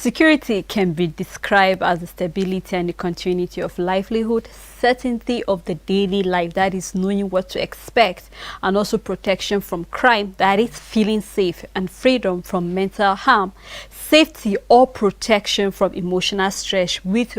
Security can be described as the stability and the continuity of livelihood, certainty of the daily life, that is knowing what to expect, and also protection from crime, that is feeling safe, and freedom from mental harm, safety or protection from emotional stress, which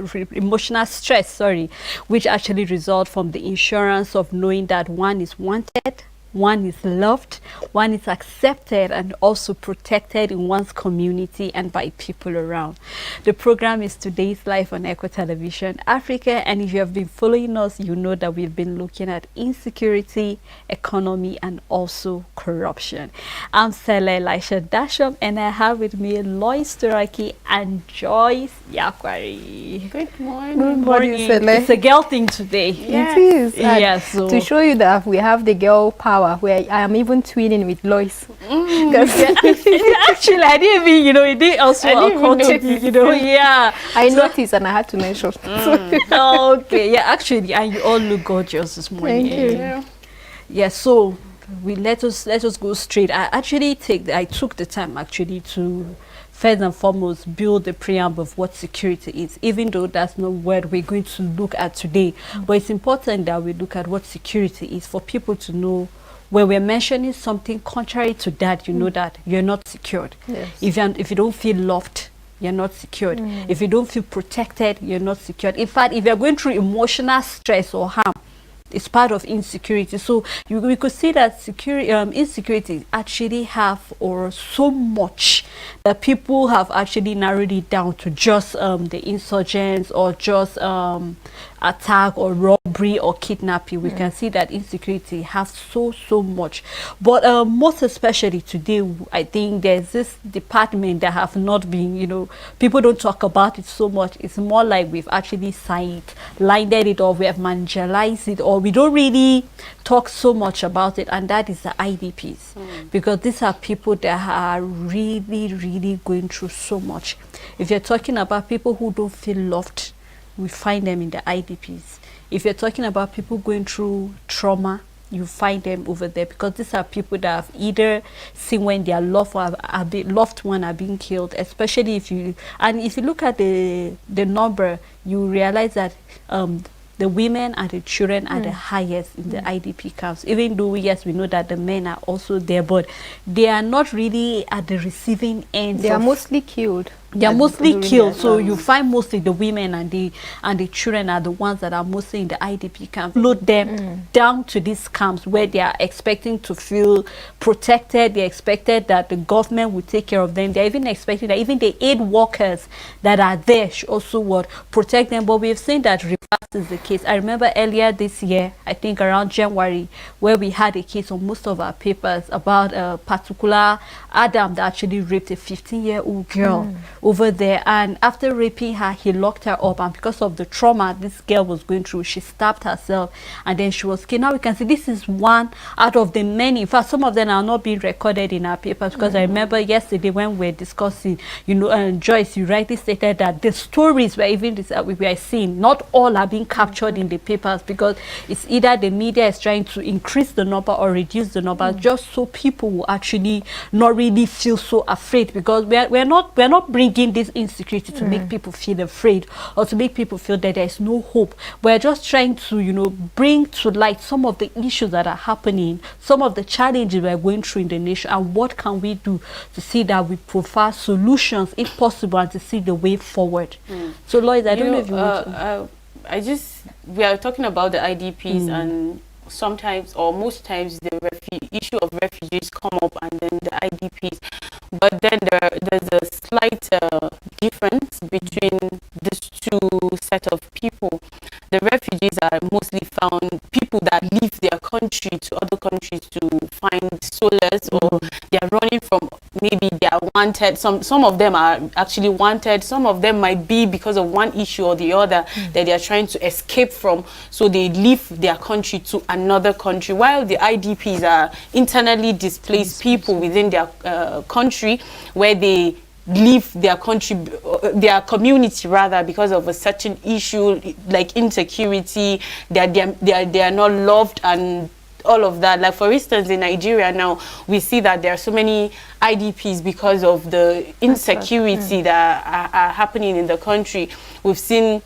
actually result from the insurance of knowing that one is wanted, one is loved, one is accepted, and also protected in one's community and by people around. The program is Today's Life on Echo Television Africa, and if you have been following us, you know that we've been looking at insecurity, economy, and also corruption. I'm Sele Elisha Dasham, and I have with me Lois Turaki and Joyce Yakwari. Good morning. Good morning, Sele. It's a girl thing today. Yes. It is. Yes. So To show you that we have the girl power, where I am even twinning with Lois. Actually, I didn't even, it didn't also occur to me, yeah. I noticed and I had to mention. Okay, yeah, actually, and you all look gorgeous this morning. Thank you. Yeah. Yeah, so let us go straight. I took the time actually to first and foremost build the preamble of what security is, even though that's not what we're going to look at today. But it's important that we look at what security is for people to know. When we're mentioning something contrary to that, you know that you're not secured. Yes. If you don't feel loved, you're not secured. If you don't feel protected, you're not secured. In fact, if you're going through emotional stress or harm, it's part of insecurity. So we could see that insecurity actually have or so much that people have actually narrowed it down to just the insurgents or just attack or robbery or kidnapping. We can see that insecurity has so much. But most especially today, I think there's this department that have not been, people don't talk about it so much. It's more like we've actually blinded it, or we have marginalized it, or we don't really talk so much about it, and that is the IDPs. Because these are people that are really going through so much. If you're talking about people who don't feel loved, we find them in the IDPs. If you're talking about people going through trauma, you find them over there, because these are people that have either seen when their loved one are being killed, especially if you look at the number, you realize that the women and the children are the highest in the IDP camps, even though yes, we know that the men are also there, but they are not really at the receiving end. They are mostly killed. They are mostly killed, so you find mostly the women and the children are the ones that are mostly in the IDP camps. Load them down to these camps where they are expecting to feel protected. They expected that the government will take care of them. They're even expecting that even the aid workers that are there should also would protect them. But we've seen that reverse is the case. I remember earlier this year, I think around January, where we had a case on most of our papers about a particular Adam that actually raped a 15-year-old girl over there, and after raping her, he locked her up, and because of the trauma this girl was going through, she stabbed herself and then she was killed. Now we can see this is one out of the many. In fact, some of them are not being recorded in our papers, because I remember yesterday when we were discussing, Joyce, you rightly stated that the stories were even we are seeing, not all are being captured in the papers, because it's either the media is trying to increase the number or reduce the number, just so people will actually not really feel so afraid, because we're not bringing this insecurity to make people feel afraid or to make people feel that there's no hope. We're just trying to bring to light some of the issues that are happening, some of the challenges we're going through in the nation, and what can we do to see that we provide solutions if possible, and to see the way forward. So Lloyd, I don't know if you want to... we are talking about the IDPs, and sometimes or most times the issue of refugees come up, and then the IDPs, but then there's a slight difference between these two set of people. The refugees are mostly found people that leave their country to other countries to find solace, or they are running from, maybe they are wanted. Some of them are actually wanted. Some of them might be because of one issue or the other that they are trying to escape from, so they leave their country to another country, while the IDPs are internally displaced people within their country, where they leave their country, their community rather, because of a certain issue like insecurity. They are not loved, and all of that. Like, for instance, in Nigeria now, we see that there are so many IDPs because of the insecurity that are happening in the country. We've seen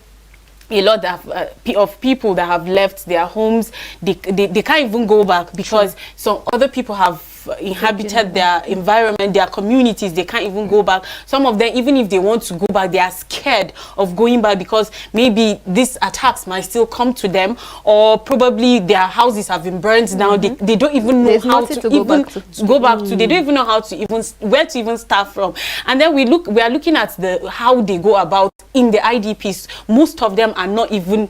a lot of people that have left their homes. They can't even go back because some other people have inhabited their environment, their communities. They can't even go back. Some of them, even if they want to go back, they are scared of going back because maybe these attacks might still come to them, or probably their houses have been burned down. They don't even know how to even go back to. They don't even know how to even where to even start from. And then we are looking at how they go about in the IDPs. Most of them are not even.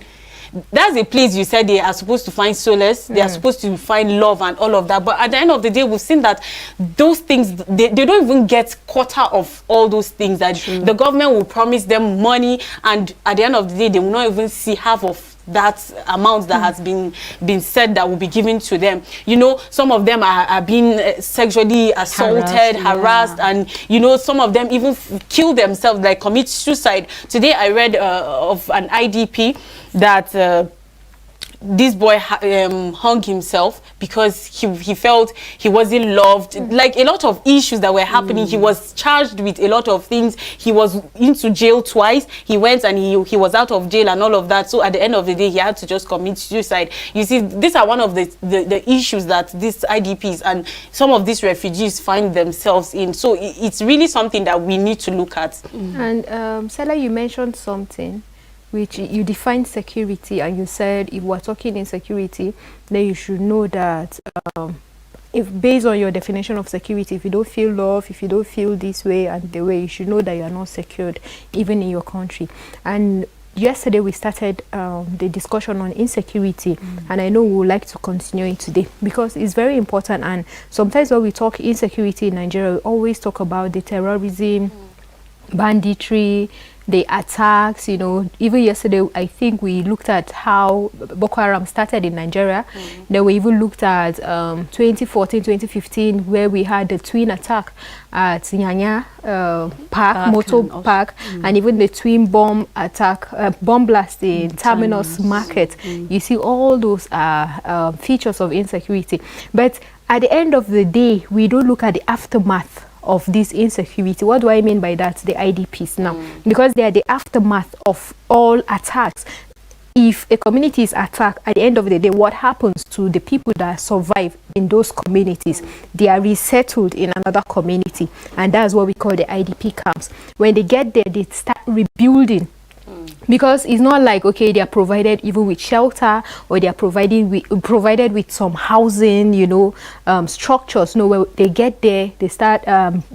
That's a place you said they are supposed to find solace, they are supposed to find love and all of that. But at the end of the day, we've seen that those things, they don't even get quarter of all those things. That the government will promise them money, and at the end of the day, they will not even see half of that amount that has been said that will be given to them. You know, some of them are being sexually assaulted, harassed, and you know, some of them even kill themselves, like commit suicide. Today I read of an IDP that this boy hung himself because he felt he wasn't loved. Like a lot of issues that were happening. He was charged with a lot of things. He was into jail twice. He went and he was out of jail and all of that. So at the end of the day, he had to just commit suicide. You see, these are one of the issues that these IDPs and some of these refugees find themselves in. So it's really something that we need to look at. And Stella, you mentioned something which you defined security, and you said if we're talking insecurity, then you should know that if based on your definition of security, if you don't feel love, if you don't feel this way and the way, you should know that you are not secured even in your country. And yesterday we started the discussion on insecurity, and I know we would like to continue it today because it's very important. And sometimes when we talk insecurity in Nigeria, we always talk about the terrorism, banditry, the attacks. You know, even yesterday I think we looked at how Boko Haram started in Nigeria. Then we even looked at 2014, 2015, where we had the twin attack at Nyanya Park, Motor Park, and even the twin bomb attack, bomb blast in Terminus Market. You see, all those are features of insecurity. But at the end of the day, we don't look at the aftermath of this insecurity. What do I mean by that? The IDPs now, because they are the aftermath of all attacks. If a community is attacked, at the end of the day, what happens to the people that survive in those communities? They are resettled in another community, and that's what we call the IDP camps. When they get there, they start rebuilding. Because it's not like, okay, they are provided even with shelter, or they are provided with some housing, you know, structures. No, when they get there, they start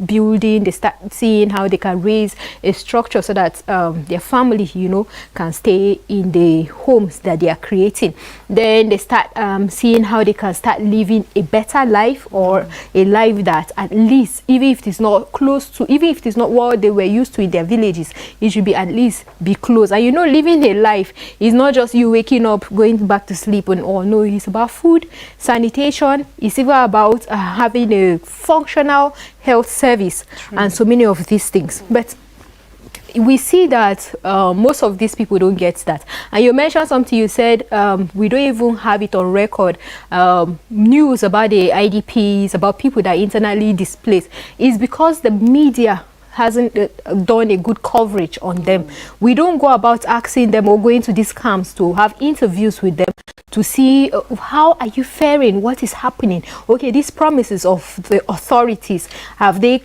building, they start seeing how they can raise a structure so that their family, you know, can stay in the homes that they are creating. Then they start seeing how they can start living a better life, or a life that at least, even if it is not close to, even if it is not what they were used to in their villages, it should be at least be close. And you know, living a life is not just you waking up, going back to sleep and all. No, it's about food, sanitation. It's even about having a functional health service, and so many of these things. But we see that most of these people don't get that. And you mentioned something, you said we don't even have it on record, news about the IDPs, about people that are internally displaced. It's because the media hasn't done a good coverage on them. We don't go about asking them or going to these camps to have interviews with them to see how are you faring, what is happening. Okay, these promises of the authorities, have they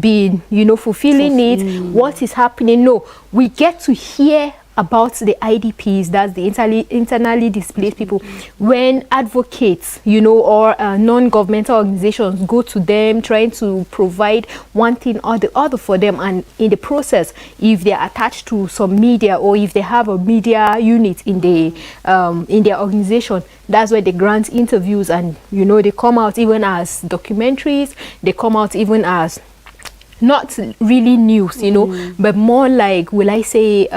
been, you know, fulfilling it? What is happening? No, we get to hear about the IDPs, that's the internally displaced people, when advocates, you know, or non-governmental organizations go to them trying to provide one thing or the other for them, and in the process, if they're attached to some media, or if they have a media unit in their organization, that's where they grant interviews, and you know, they come out even as documentaries, they come out even as not really news, you know, but more like, will I say,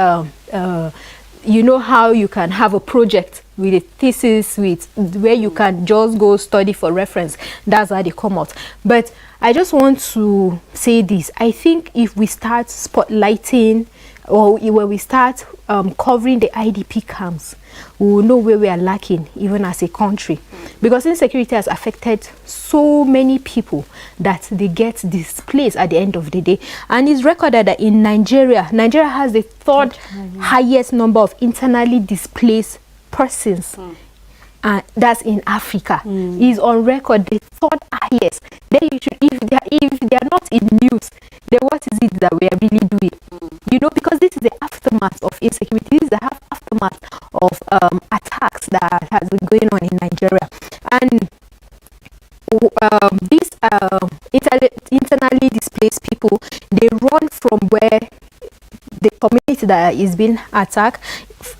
you know, how you can have a project with a thesis, with where you can just go study for reference. That's how they come out. But I just want to say this. I think if we start spotlighting or when we start covering the IDP camps, we will know where we are lacking, even as a country. Because insecurity has affected so many people that they get displaced at the end of the day. And it's recorded that in Nigeria has the third highest number of internally displaced persons. That's in Africa. Is on record the third highest. Then you should, if they are not in news, then what is it that we are really doing? You know, because this is the aftermath of insecurity. This is the aftermath of attacks that has been going on in Nigeria. And these internally displaced people, they run from where the community that is being attacked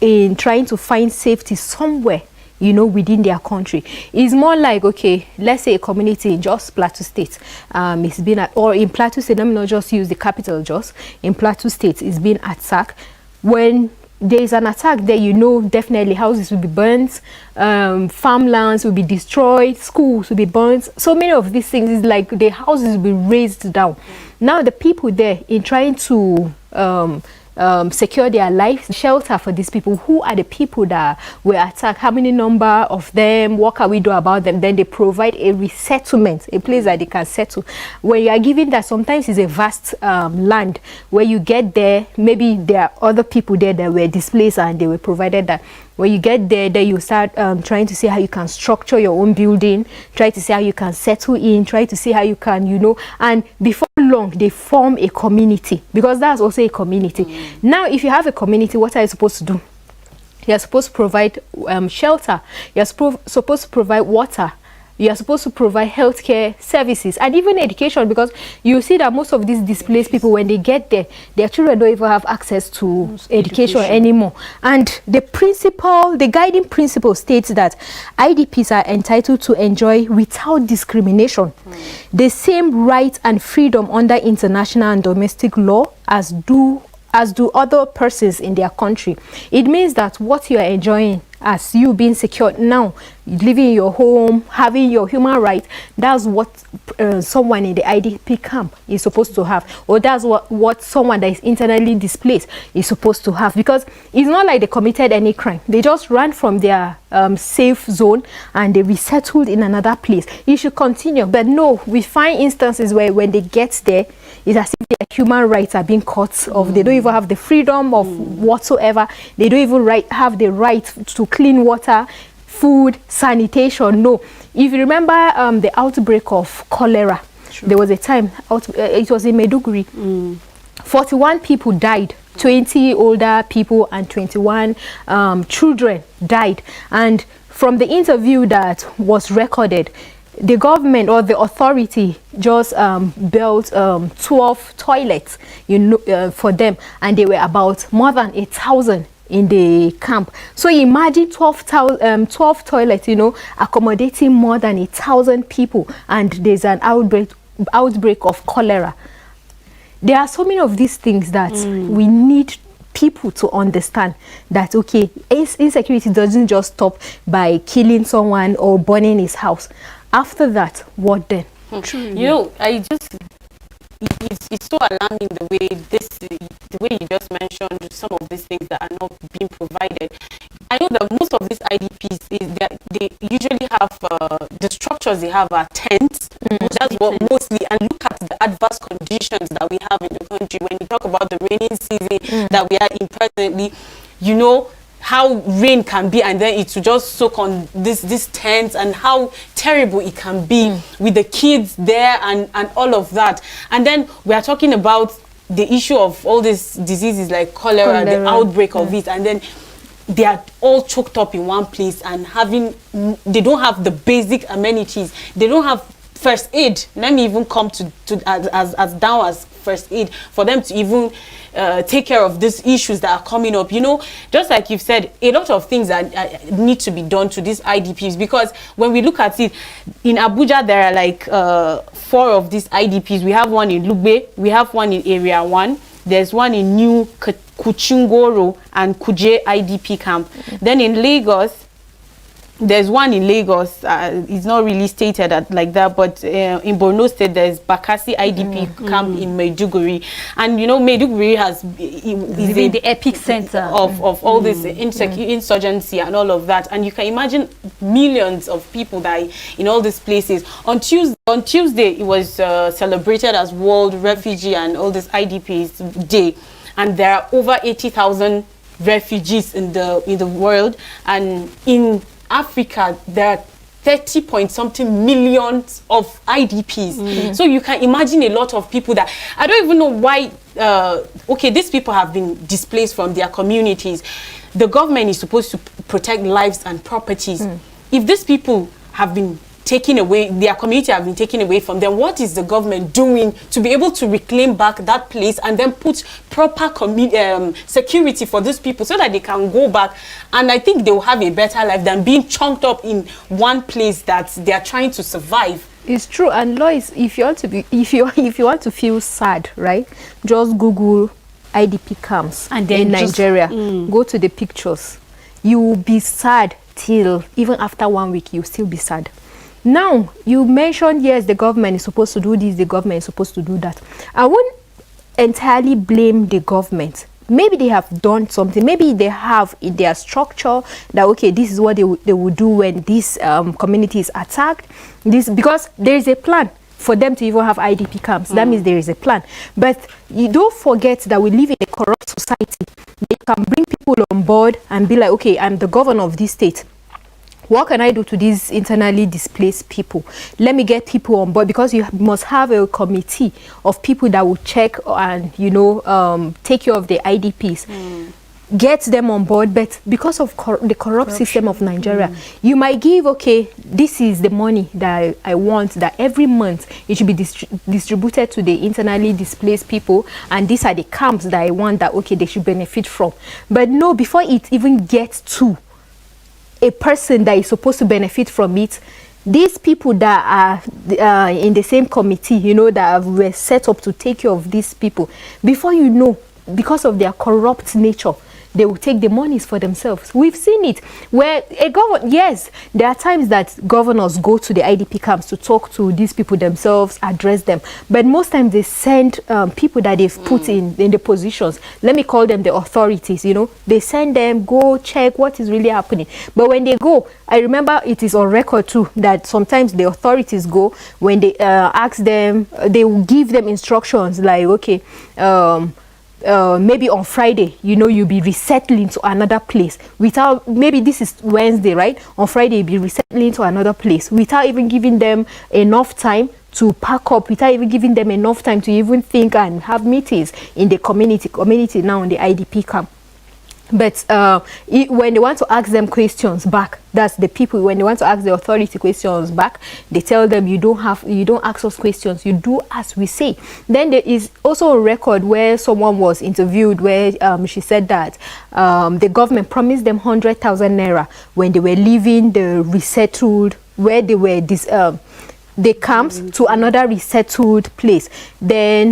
in trying to find safety somewhere, you know, within their country. It's more like, okay, let's say a community in Jos, Plateau State, it's been or in Plateau State, let me not just use the capital Jos, in Plateau State is being attacked. When there is an attack there, you know, definitely houses will be burnt, farmlands will be destroyed, schools will be burnt. So many of these things is like the houses will be razed down. Now the people there, in trying to secure their life, shelter for these people. Who are the people that were attacked? How many number of them? What can we do about them? Then they provide a resettlement, a place that they can settle. When you are given that, sometimes it's a vast land where you get there, maybe there are other people there that were displaced and they were provided that. When you get there, then you start trying to see how you can structure your own building, try to see how you can settle in, try to see how you can, you know, and before long, they form a community, because that's also a community. Now, if you have a community, what are you supposed to do? You're supposed to provide shelter. You're supposed to provide water. You are supposed to provide healthcare services and even education, because you see that most of these displaced people, when they get there, their children don't even have access to education anymore. And the guiding principle states that IDPs are entitled to enjoy without discrimination the same rights and freedom under international and domestic law as do other persons in their country. It means that what you are enjoying as you being secured now, living in your home, having your human rights, that's what someone in the IDP camp is supposed to have, or that's what someone that is internally displaced is supposed to have. Because it's not like they committed any crime. They just ran from their safe zone and they resettled in another place. You should continue. But no, we find instances where when they get there, it's as if their human rights are being cut off. They don't even have the freedom of whatsoever. They don't even have the right to clean water, food, sanitation. No. If you remember the outbreak of cholera, there was a time, it was in Maiduguri. 41 people died. 20 older people and 21 children died. And from the interview that was recorded, the government or the authority just built 12 toilets, you know, for them, and they were about more than 1,000 in the camp. So imagine 12 toilets, you know, accommodating more than 1,000 people, and there's an outbreak of cholera. There are so many of these things that we need people to understand that, okay, insecurity doesn't just stop by killing someone or burning his house. After that, what then? You know, it's so alarming the way you just mentioned some of these things that are not being provided. I know that most of these IDPs they usually have the structures they have are tents. That's what mostly. And look at the adverse conditions that we have in the country. When you talk about the rainy season that we are in presently, you know how rain can be, and then it will just soak on these tents, and how terrible it can be with the kids there and all of that. And then we are talking about the issue of all these diseases like cholera. The outbreak of it, and then they are all choked up in one place, and they don't have the basic amenities. They don't have first aid. Let me even come to as down as first aid for them to even take care of these issues that are coming up. You know, just like you've said, a lot of things that need to be done to these IDPs, because when we look at it, in Abuja there are like 4 of these IDPs. We have one in Lugbe, we have one in Area 1, there's one in New Kuchingoro and Kuje IDP camp. Then in Lagos, there's one in Lagos. It's not really stated like that, but in Borno State there's Bakassi IDP camp in Maiduguri, and you know Maiduguri is the epic center of all this insurgency and all of that, and you can imagine millions of people die in all these places. On Tuesday it was celebrated as World Refugee and all this IDPs Day, and there are over 80,000 refugees in the world, and in Africa there are 30-point-something millions of IDPs. So you can imagine a lot of people that I don't even know why. Okay, these people have been displaced from their communities. The government is supposed to protect lives and properties. If these people have been taken away, their community have been taken away from them, what is the government doing to be able to reclaim back that place and then put proper security for these people so that they can go back, and I think they will have a better life than being chunked up in one place that they are trying to survive. It's true. And Lois, if you want to be, if you want to feel sad, right, just Google IDP camps and then in Nigeria. Go to the pictures. You will be sad till even after 1 week. You still be sad. Now, you mentioned, yes, the government is supposed to do this, the government is supposed to do that. I won't entirely blame the government. Maybe they have done something. Maybe they have in their structure that, okay, this is what they will do when this community is attacked. Because there is a plan for them to even have IDP camps. That means there is a plan. But you don't forget that we live in a corrupt society. They can bring people on board and be like, okay, I'm the governor of this state. What can I do to these internally displaced people? Let me get people on board, because you must have a committee of people that will check and, you know, take care of the IDPs. Get them on board. But because of the corrupt system of Nigeria, you might give, okay, this is the money that I want, that every month it should be distributed to the internally displaced people, and these are the camps that I want that, okay, they should benefit from. But no, before it even gets to a person that is supposed to benefit from it, these people that are in the same committee, you know, that were set up to take care of these people, before you know, because of their corrupt nature, they will take the monies for themselves. We've seen it where yes, there are times that governors go to the IDP camps to talk to these people themselves, address them. But most times they send people that they've put in the positions. Let me call them the authorities, you know. They send them, go check what is really happening. But when they go, I remember it is on record too, that sometimes the authorities go, when they ask them, they will give them instructions like, okay, maybe on Friday, you know, you'll be resettling to another place without, maybe this is Wednesday, right? On Friday, you'll be resettling to another place without even giving them enough time to pack up, without even giving them enough time to even think and have meetings in the community now in the IDP camp. But when they want to ask them questions back, that's the people, when they want to ask the authority questions back, they tell them, you don't ask us questions, you do as we say. Then there is also a record where someone was interviewed where she said that the government promised them 100,000 naira when they were leaving the resettled, where they were the camps, to another resettled place. Then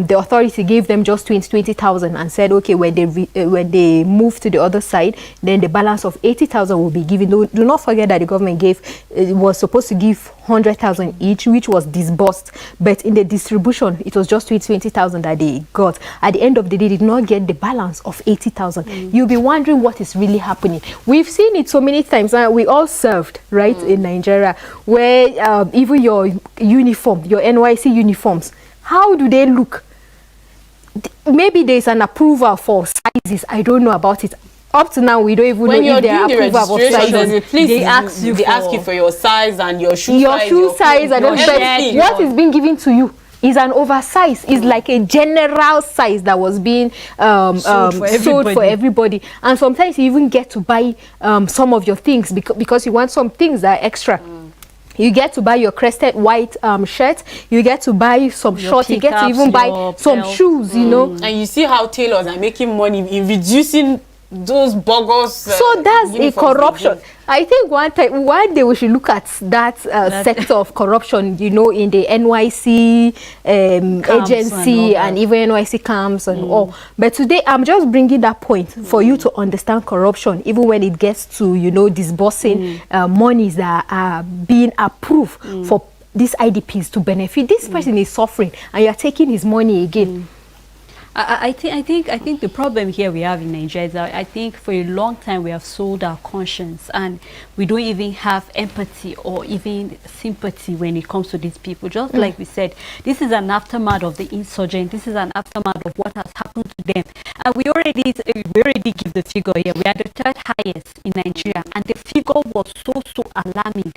the authority gave them just 20,000 and said, okay, when they move to the other side, then the balance of 80,000 will be given. Do not forget that the government was supposed to give 100,000 each, which was disbursed, but in the distribution it was just 20,000 that they got. At the end of the day, they did not get the balance of 80,000. You'll be wondering what is really happening. We've seen it so many times. We all served, right, in Nigeria, where even your uniform, your NYC uniforms, how do they look? Maybe there's an approval for sizes. I don't know about it. Up to now, we don't even know if they are approval of sizes. They ask you for your size and your shoe size. And what is being given to you is an oversize. It's like a general size that was being sold for everybody. And sometimes you even get to buy some of your things because you want some things that are extra. You get to buy your crested white shirt. You get to buy some shorts. You get to even buy some shoes, you know. And you see how tailors are making money in reducing those bogus. So that's a uniforms corruption. I think one day we should look at that sector of corruption, you know, in the NYC agency and even NYC camps and all. But today I'm just bringing that point for you to understand corruption, even when it gets to, you know, disbursing monies that are being approved for these IDPs to benefit. This person is suffering and you're taking his money again. I think the problem here we have in Nigeria is that I think for a long time we have sold our conscience and we don't even have empathy or even sympathy when it comes to these people. Just like we said, this is an aftermath of the insurgent. This is an aftermath of what has happened to them. And we already give the figure here. We are the third highest in Nigeria, and the figure was so alarming.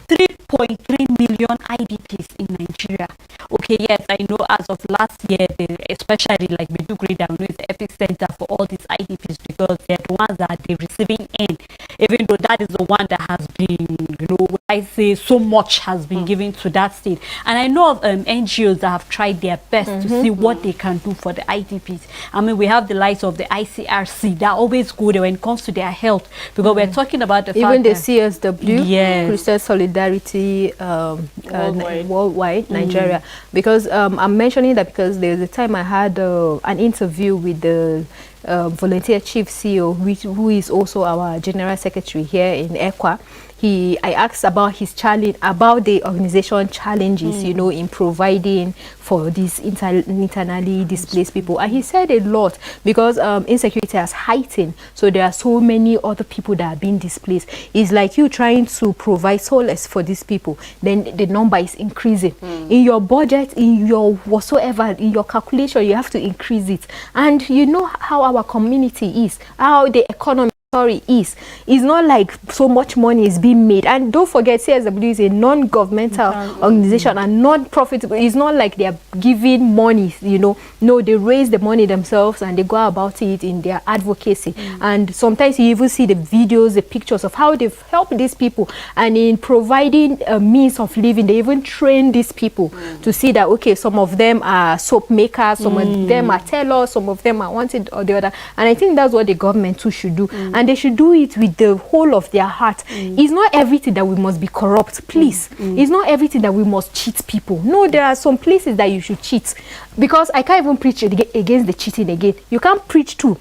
3.3 million IDPs in Nigeria. Okay, yes, I know as of last year, especially like Meduguri, that is the epicenter for all these IDPs because they're the ones that they're receiving in, even though that is the one that has been, you know, I say so much has been given to that state. And I know of NGOs that have tried their best to see what they can do for the IDPs. I mean, we have the likes of the ICRC that always go there when it comes to their health, because we're talking about the even the fact CSW, yes, Christian Solidarity worldwide, Nigeria. Because I'm mentioning that because there's a time I had an interview with the volunteer chief CEO, who is also our general secretary here in ECWA. I asked about his challenge, about the organization challenges, you know, in providing for these internally displaced people. And he said a lot because insecurity has heightened. So there are so many other people that are being displaced. It's like you trying to provide solace for these people. Then the number is increasing. In your budget, in your whatsoever, in your calculation, you have to increase it. And you know how our community is, how the economy is. It's not like so much money is being made. And don't forget, CSW is a non-governmental organization and non-profitable. It's not like they are giving money, you know. No, they raise the money themselves and they go about it in their advocacy. And sometimes you even see the videos, the pictures of how they've helped these people. And in providing a means of living, they even train these people to see that, okay, some of them are soap makers, some of them are tailors, some of them are wanted or the other. And I think that's what the government too should do. And they should do it with the whole of their heart. It's not everything that we must be corrupt, please. It's not everything that we must cheat people. No, there are some places that you should cheat. Because I can't even preach against the cheating again. You can't preach to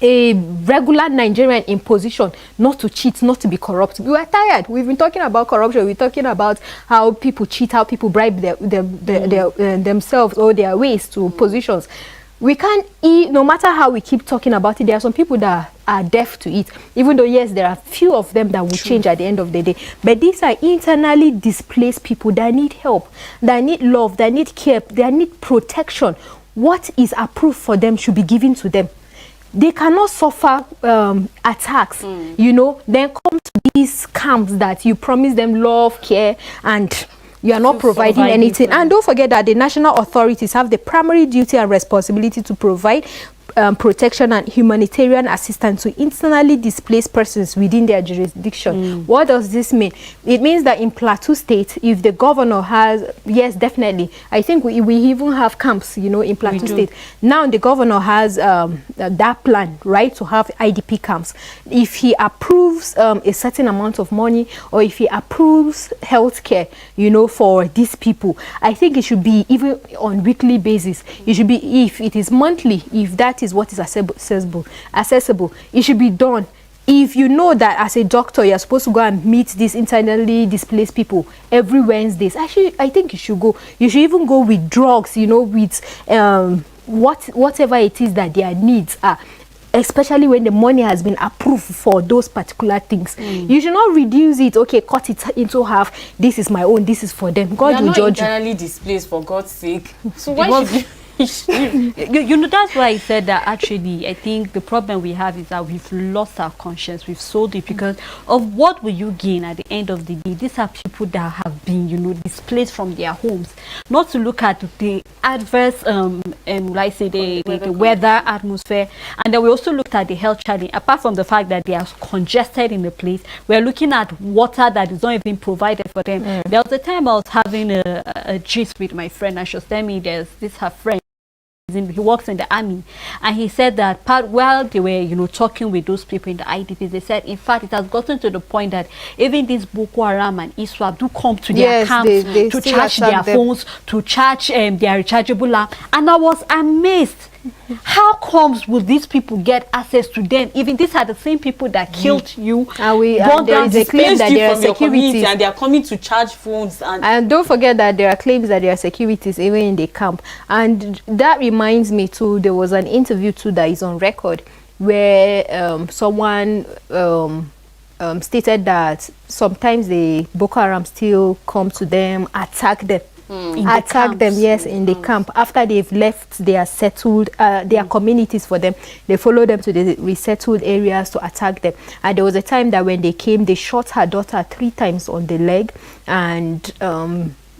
a regular Nigerian in position not to cheat, not to be corrupt. We are tired. We've been talking about corruption. We're talking about how people cheat, how people bribe themselves or their ways to positions. We can't eat, no matter how we keep talking about it. There are some people that are deaf to it, even though yes, there are few of them that will change at the end of the day. But these are internally displaced people that need help, that need love, that need care, that need protection. What is approved for them should be given to them. They cannot suffer attacks, you know, then come to these camps that you promise them love, care, and you are not providing anything. And don't forget that the national authorities have the primary duty and responsibility to provide protection and humanitarian assistance to internally displaced persons within their jurisdiction. What does this mean? It means that in Plateau State, if the governor has, yes, definitely, I think we even have camps, you know, in Plateau State. Now the governor has that plan, right, to have IDP camps. If he approves a certain amount of money, or if he approves healthcare, you know, for these people, I think it should be even on weekly basis. It should be, if it is monthly, if that is what is accessible, it should be done. If you know that as a doctor you're supposed to go and meet these internally displaced people every Wednesdays, actually I think you should go. You should even go with drugs, you know, with whatever it is that their needs are, especially when the money has been approved for those particular things. You should not reduce it, okay, cut it into half. This is my own, this is for them. God will judge you. Internally displaced, for God's sake. So why should you know, that's why I said that actually I think the problem we have is that we've lost our conscience, we've sold it, because of what will you gain at the end of the day. These are people that have been, you know, displaced from their homes, not to look at the adverse like say the weather, atmosphere, and then we also looked at the health challenge. Apart from the fact that they are congested in the place, we're looking at water that is not even provided for them. There was a time I was having a gist with my friend, and she was telling me there's this her friend he works in the army, and he said that while they were talking with those people in the IDPs, they said in fact it has gotten to the point that even these Boko Haram and ISWAP do come to their camps they to charge their phones, to charge their rechargeable lamp, and I was amazed. How comes will these people get access to them? Even these are the same people that killed you, and there is a claim that there are securities, and they are coming to charge phones. And don't forget that there are claims that there are securities even in the camp. And that reminds me too, there was an interview too that is on record where someone stated that sometimes the Boko Haram still come to them, attack them. Attack them, yes, in the camp. After they've left their settled, their communities for them, they follow them to the resettled areas to attack them. And there was a time that when they came, they shot her daughter 3 times on the leg, and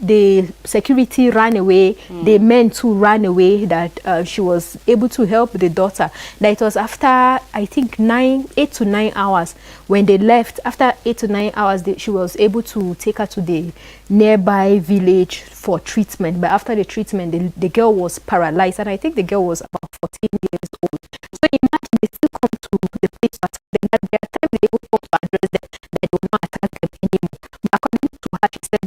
the security ran away. The men too ran away, that she was able to help the daughter. That it was after, I think, 8 to 9 hours when they left. After 8 to 9 hours, she was able to take her to the nearby village for treatment. But after the treatment, the girl was paralyzed, and I think the girl was about 14 years old. So imagine they still come to the place to attack them. There are times they even come to address them, that they will not attack them anymore. But according to her, she said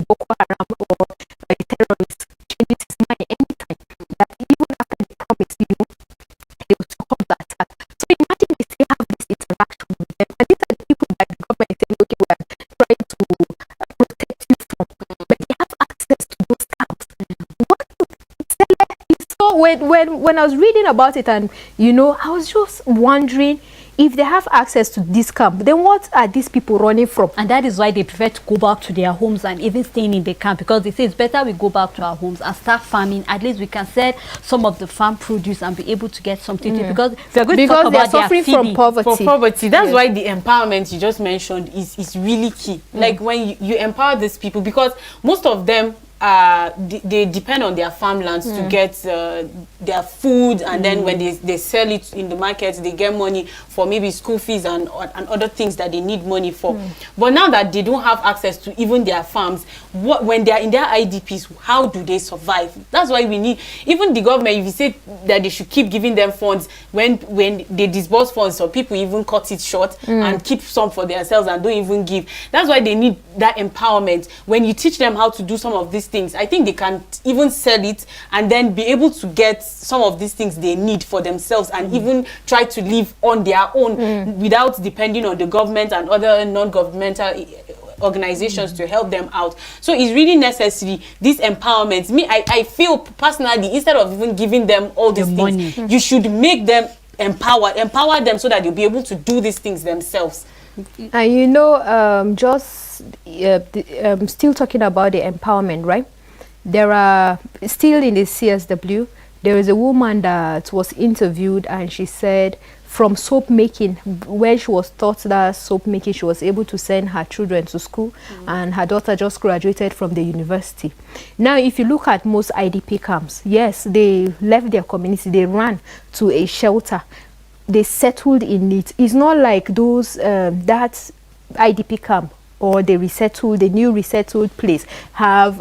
Boko Haram or a terrorist changes his mind anytime. That even after they promise, they will still come to attack. So imagine they still have this interaction with them. And these are the people that the government is saying, okay, we are trying to protect you from. But they have access to those camps. What so when I was reading about it, and I was just wondering, if they have access to this camp, then what are these people running from? And that is why they prefer to go back to their homes and even staying in the camp, because they say it's better we go back to our homes and start farming. At least we can sell some of the farm produce and be able to get something to, because we are going to talk about suffering from poverty. For poverty. That's why the empowerment you just mentioned is really key. Like when you empower these people, because most of them they depend on their farmlands to get their food, and then when they sell it in the market, they get money for maybe school fees and other things that they need money for. But now that they don't have access to even their farms, when they are in their IDPs, how do they survive? That's why we need, even the government, if you say that they should keep giving them funds, when they disburse funds, so people even cut it short and keep some for themselves and don't even give. That's why they need that empowerment. When you teach them how to do some of these things, I think they can even sell it and then be able to get some of these things they need for themselves, and even try to live on their own without depending on the government and other non-governmental organizations to help them out. So it's really necessary, this empowerment. I feel personally, instead of even giving them all these things, you should make them empower them so that they'll be able to do these things themselves. And still talking about the empowerment, right? There are still in the CSW, there is a woman that was interviewed, and she said from soap making, when she was taught that soap making, she was able to send her children to school, and her daughter just graduated from the university. Now, if you look at most IDP camps, yes, they left their community, they ran to a shelter, they settled in it. It's not like those that IDP camp or the new resettled place have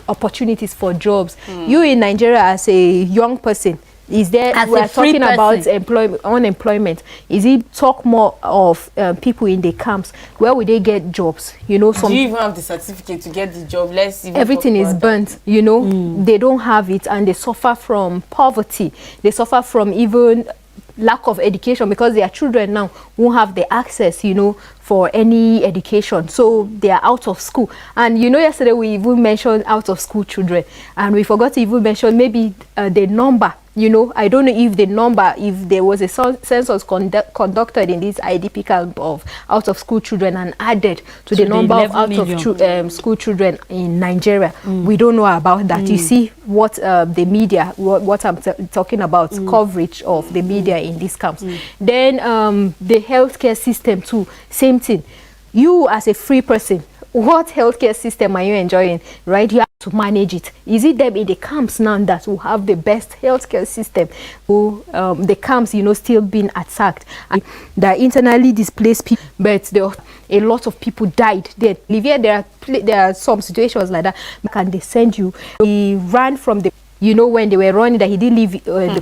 opportunities for jobs. You in Nigeria as a young person, is there, we're talking about unemployment, is it talk more of people in the camps? Where would they get jobs? Do you even have the certificate to get the job? Everything is burnt, they don't have it, and they suffer from poverty. They suffer from even lack of education, because their children now won't have the access, for any education. So they are out of school. And yesterday we even mentioned out of school children, and we forgot to even mention maybe the number. I don't know if the number, if there was a census conducted in this IDP camp of out of school children and added to the number of out of school children in Nigeria. We don't know about that. You see what the media, what I'm talking about, coverage of the media in these camps. Then the healthcare system too, same thing. You as a free person, what healthcare system are you enjoying, right? You have to manage it. Is it them in the camps now that will have the best healthcare system? The camps, still being attacked, and the internally displaced people, but a lot of people died there. Olivia, there are some situations like that. Can they send you? We ran from the You know, when they were running, that he didn't leave the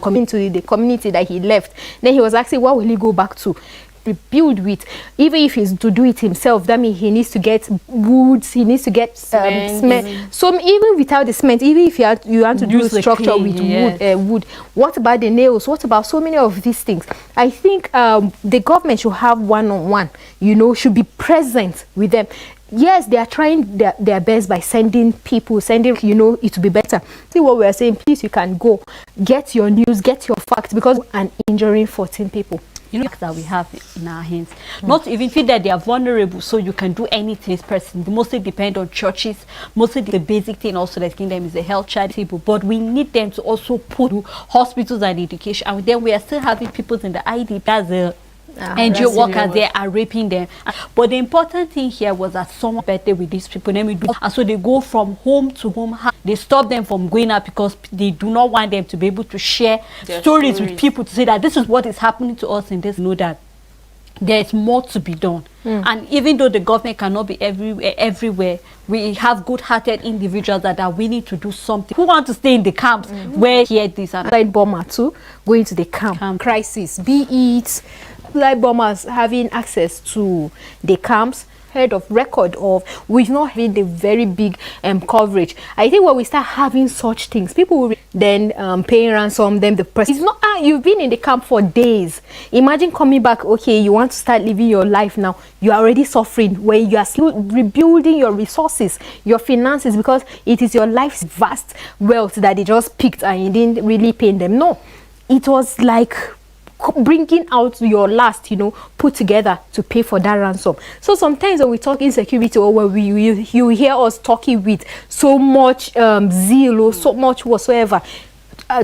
community that he left. Then he was asking, what will he go back to? Rebuild with. Even if he's to do it himself, that means he needs to get woods, he needs to get cement. So even without the cement, even if you want to do structure with wood, what about the nails? What about so many of these things? I think the government should have one-on-one, you know, should be present with them. Yes, they are trying their best by sending, you know, it to be better. See what we are saying, please, you can go, get your news, get your facts, because and injuring 14 people. You know that we have in our hands. Not even feel that they are vulnerable, so you can do anything. This person, they mostly depend on churches. Mostly the basic thing also that's giving them is the health charitable. But we need them to also put hospitals and education. And then we are still having people in the ID, that's the NGO workers there are raping them. But the important thing here was that someone better with these people. Then we do, and so they go from home to home. They stop them from going out because they do not want them to be able to share stories with people, to say that this is what is happening to us in this. Know that there is more to be done. And even though the government cannot be everywhere, we have good-hearted individuals that are willing to do something, who want to stay in the camps where hear this and like bomber too, going to the camp crisis, be it like bombers having access to the camps. Heard of record of, we've not had the very big coverage. I think when we start having such things, people will then paying ransom, then the person, it's not, you've been in the camp for days. Imagine coming back, okay, you want to start living your life now, you are already suffering, where you are still rebuilding your resources, your finances, because it is your life's vast wealth that they just picked and you didn't really pay them. No, it was like bringing out your last, you know, put together to pay for that ransom. So sometimes when we talk insecurity, or when you hear us talking with so much zeal or so much whatsoever,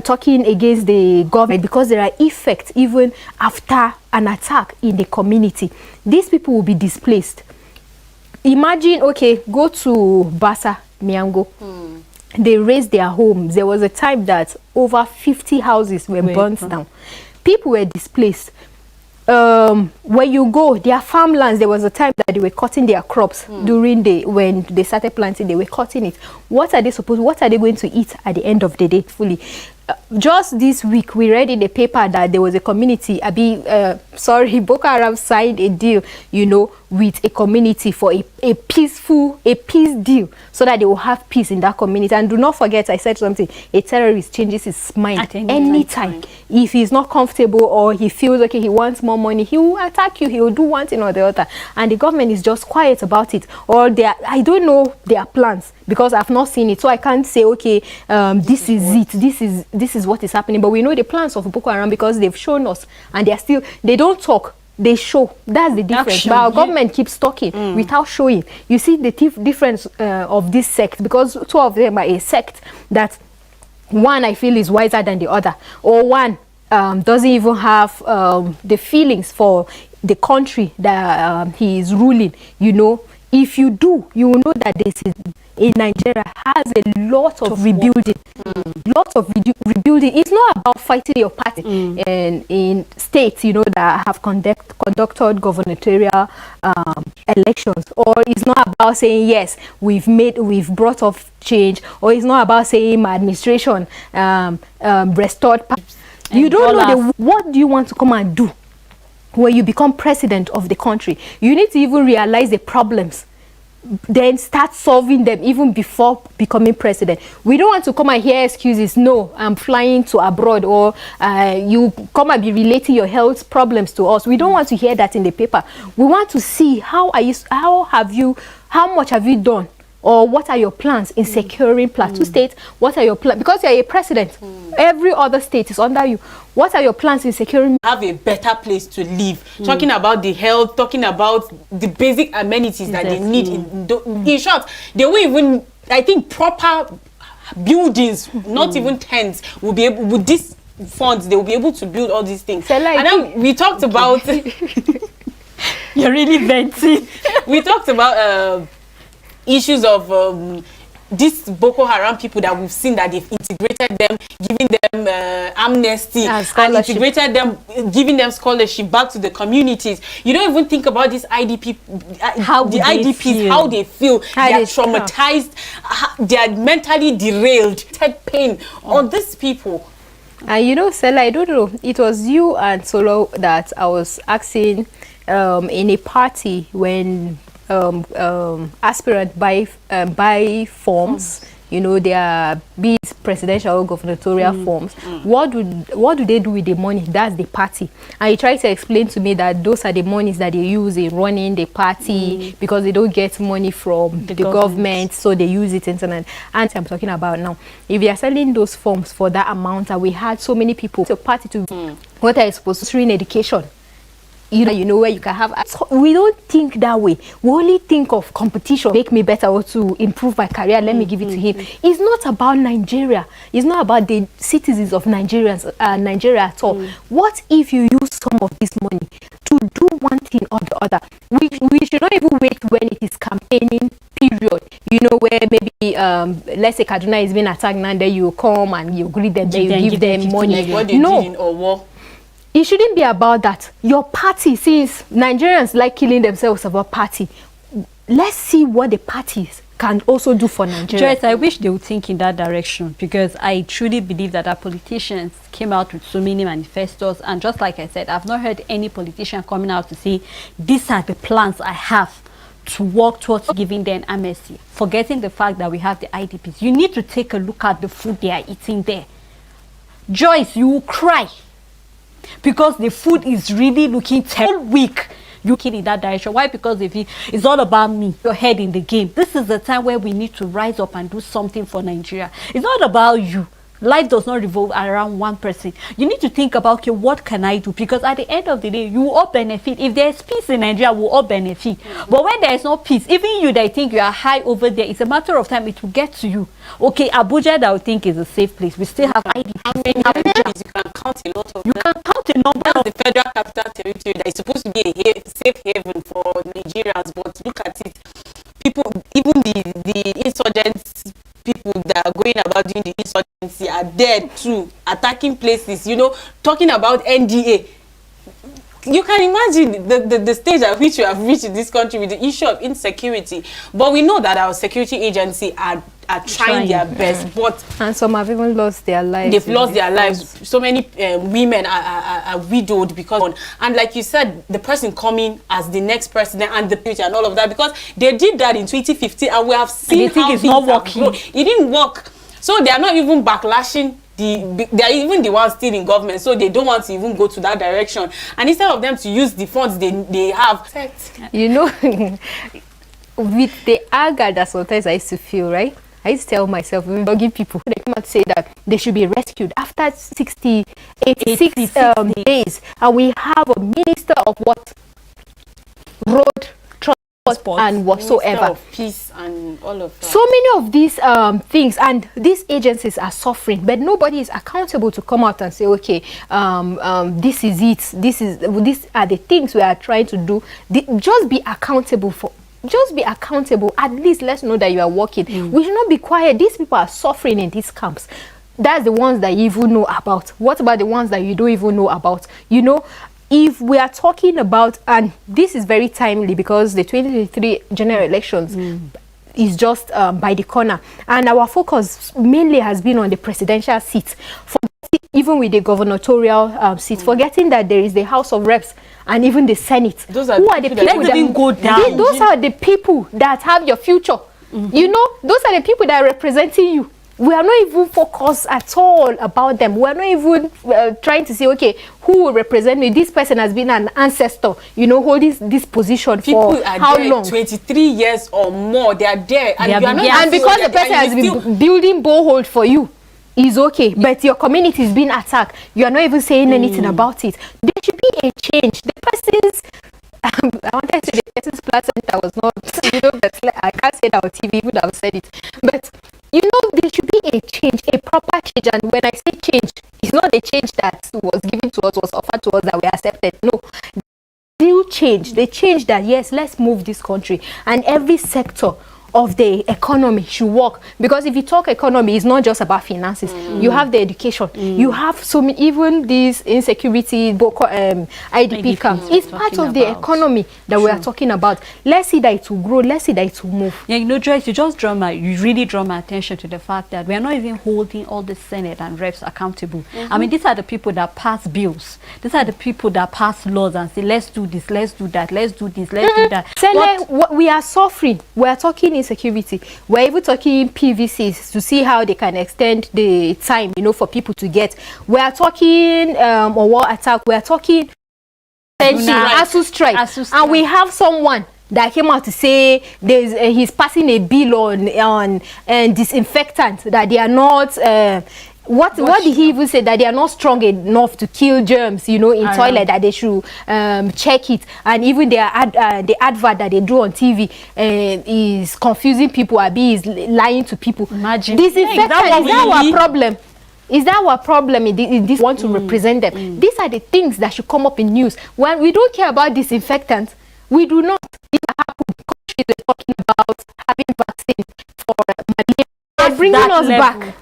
talking against the government, because there are effects even after an attack in the community. These people will be displaced. Imagine, okay, go to Basa, Miango. They raised their homes. There was a time that over 50 houses were burnt down. People were displaced. Where you go, their farmlands, there was a time that they were cutting their crops during when they started planting, they were cutting it. What are they going to eat at the end of the day fully? Just this week, we read in the paper that there was a community, Boko Haram signed a deal, you know, with a community for a peace deal, so that they will have peace in that community. And do not forget, I said something, a terrorist changes his mind at any time. If he's not comfortable or he feels, okay, he wants more money, he will attack you, he will do one thing or the other. And the government is just quiet about it. Or I don't know their plans, because I've not seen it. So I can't say, okay, this is what is happening. But we know the plans of Boko Haram, because they've shown us, and they don't talk, they show. That's the difference. Action, but our government keeps talking without showing. You see the difference of this sect, because two of them are a sect that one I feel is wiser than the other, or one doesn't even have the feelings for the country that he is ruling. You know, if you do, you will know that this is in Nigeria has a lot of rebuilding. Lots of rebuilding. It's not about fighting your party. And in states, you know, that have conducted gubernatorial elections, or it's not about saying, yes, we've brought off change, or it's not about saying my administration restored. You don't know what do you want to come and do when you become president of the country. You need to even realize the problems, then start solving them even before becoming president. We don't want to come and hear excuses. No, I'm flying to abroad, or you come and be relating your health problems to us. We don't want to hear that in the paper. We want to see how much have you done, or what are your plans in securing Plateau State? What are your plans? Because you're a president, every other state is under you. What are your plans in securing? Have a better place to live. Talking about the health, talking about the basic amenities that they need. In short, they will even, I think, proper buildings, not even tents, will be able, with these funds, they will be able to build all these things. And then we talked about... You're really venting. We talked about issues of these Boko Haram people that we've seen, that they've integrated them, giving them them amnesty and integrated them, giving them scholarship back to the communities. You don't even think about this IDP, IDPs, how they feel. They are traumatized, they are mentally derailed, pain on these people. And you know, Stella, I don't know, it was you and Solo that I was asking in a party when aspirants buy forms, you know, their be it presidential or gubernatorial forms. What do they do with the money? That's the party. And he tried to explain to me that those are the monies that they use in running the party because they don't get money from the government, so they use it internally. And I'm talking about now, if they are selling those forms for that amount, that we had so many people to party to what are supposed to in education. You know where you can have. We don't think that way. We only think of competition, make me better or to improve my career. Let me give it to him. It's not about Nigeria. It's not about the citizens of Nigeria at all. What if you use some of this money to do one thing or the other? We should not even wait when it is campaigning period. You know, where maybe let's say Kaduna is being attacked, and then you come and you greet them, then you give them money. Like what they did in Owo. It shouldn't be about that. Your party, since Nigerians like killing themselves about party, let's see what the parties can also do for Nigeria. Joyce, I wish they would think in that direction, because I truly believe that our politicians came out with so many manifestos, and just like I said, I've not heard any politician coming out to say, these are the plans I have to work towards giving them amnesty, forgetting the fact that we have the IDPs. You need to take a look at the food they are eating there. Joyce, you will cry, because the food is really looking terrible. Weak. You looking in that direction. Why? Because if it's all about me, your head in the game. This is the time where we need to rise up and do something for Nigeria. It's not about you. Life does not revolve around one person. You need to think about, okay, what can I do? Because at the end of the day, you will all benefit. If there's peace in Nigeria, we'll all benefit. But when there is no peace, even you that think you are high over there, it's a matter of time it will get to you. Okay, Abuja that I would think is a safe place. We still have IDPs. How many IDPs? You can count a lot of them. You can count a number. That's the Federal Capital Territory that is supposed to be a safe haven for Nigerians. But look at it. People, even the insurgents, people that are going about doing the insurgency are dead too, attacking places, you know, talking about NDA. You can imagine the stage at which we have reached in this country with the issue of insecurity. But we know that our security agency are trying their best, but and some have even lost their lives. They've lost their lives. So many women are widowed because, and like you said, the person coming as the next president and the future and all of that, because they did that in 2015, and we have seen how it's not working. It didn't work. So they are not even backlashing. They are even the ones still in government, so they don't want to even go to that direction. And instead of them to use the funds they have, you know, with the anger that sometimes I used to feel, right? I used to tell myself, give people, they come out to say that they should be rescued after 86 days, and we have a minister of what? Road transport and whatsoever, of peace and all of that. So many of these things, and these agencies are suffering, but nobody is accountable to come out and say, okay, this is it. These are the things we are trying to do. Just be accountable for. Just be accountable. At least let's know that you are working. We should not be quiet. These people are suffering in these camps. That's the ones that you even know about. What about the ones that you don't even know about? You know, if we are talking about, and this is very timely because the 2023 general elections is just by the corner, and our focus mainly has been on the presidential seats, even with the gubernatorial seats, forgetting that there is the House of Reps and even the Senate. Those are the people that didn't go down. Those are the people that have your future. You know, those are the people that are representing you. We are not even focused at all about them. We are not even trying to say, okay, who will represent me? This person has been an ancestor, you know, holding this position people for are how there long? 23 years or more. They are there. And, and because the person has been building borehole for you, is okay, but your community is being attacked. You are not even saying anything about it. There should be a change. The person's, I wanted to say the person's placenta was not, you know, but I can't say that on TV, would have said it. But, you know, there should be a change, a proper change. And when I say change, it's not the change that was given to us, was offered to us, that we accepted. No. Real change. The change that, yes, let's move this country. And every sector of the economy should work. Because if you talk economy, it's not just about finances. You have the education. You have some, even this insecurity, IDP camps. It's part of the economy that we are talking about. Let's see that it will grow. Let's see that it will move. Yeah, you know, Joyce, you really draw my attention to the fact that we are not even holding all the Senate and reps accountable. I mean, these are the people that pass bills. These are the people that pass laws and say, let's do this, let's do that, let's do this, let's do that. What we are suffering, we are talking insecurity. We're even talking PVCs to see how they can extend the time, you know, for people to get. We are talking a war attack. We are talking ASU strike. And we have someone that came out to say he's passing a bill on disinfectant, that they are not what did he even say, that they are not strong enough to kill germs, you know, in toilet, that they should check it. And even the advert that they do on TV is confusing people, is lying to people. Imagine. Disinfectant, is that our problem? Is that our problem in this want to represent them? These are the things that should come up in news. When we don't care about disinfectants, we do not. These are countries we're talking about having vaccine for malaria. They're bringing us back.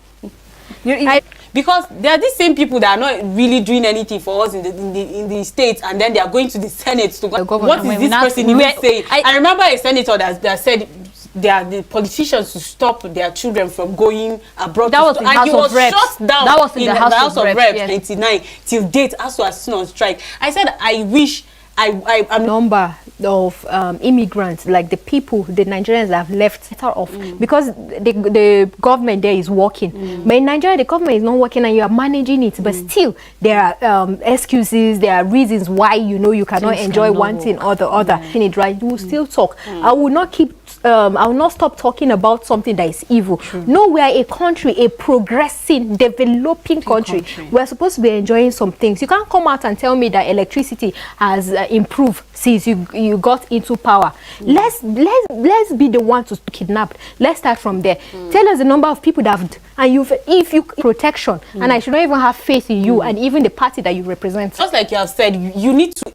Because they are the same people that are not really doing anything for us in the states, and then they are going to the Senate to go. What is this person even saying? I remember a senator that said they are the politicians to stop their children from going abroad. That was in the House of Reps. Shut down. That was in the House of Reps. Yes. 89 till date. ASU are still on strike. I said I wish. I'm number of immigrants, like the people, the Nigerians that have left off, because the government there is working. But in Nigeria, the government is not working and you are managing it. But still, there are excuses, there are reasons why, you know, you cannot enjoy one thing or the other. Right? You will still talk. I will not keep. I will not stop talking about something that is evil. No, we are a country, a progressing, developing country. We are supposed to be enjoying some things. You can't come out and tell me that electricity has improved since you got into power. Let's be the one to kidnap. Let's start from there. Tell us the number of people that have, and if you protection, and I should not even have faith in you and even the party that you represent. Just like you have said, you need to.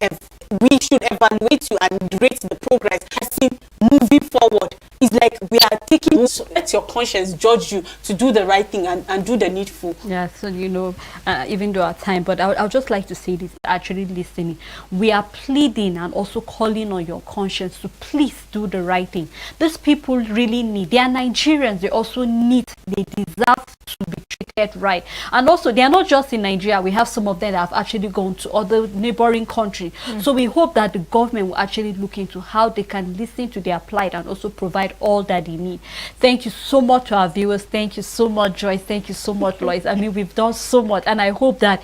We should evaluate you and rate the progress. I see moving forward. It's like we are taking, let your conscience judge you to do the right thing and do the needful. Yeah, so you know, even though our time, but I'll just like to say this, actually listening. We are pleading and also calling on your conscience to please do the right thing. These people really need, they are Nigerians, they also need, they deserve to be treated right. And also, they are not just in Nigeria, we have some of them that have actually gone to other neighboring countries. So we hope that the government will actually look into how they can listen to their plight and also provide all that they need. Thank you so much to our viewers. Thank you so much, Joyce. Thank you so much, Lois. I mean, we've done so much, and I hope that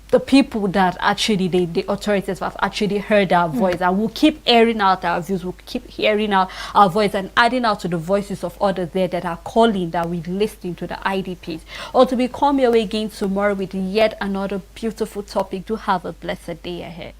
the people that actually the authorities have actually heard our voice, and we'll keep airing out our views, we'll keep hearing out our voice and adding out to the voices of others there that are calling, that we listen to the IDPs. Or to be come your way again tomorrow with yet another beautiful topic. Do have a blessed day ahead.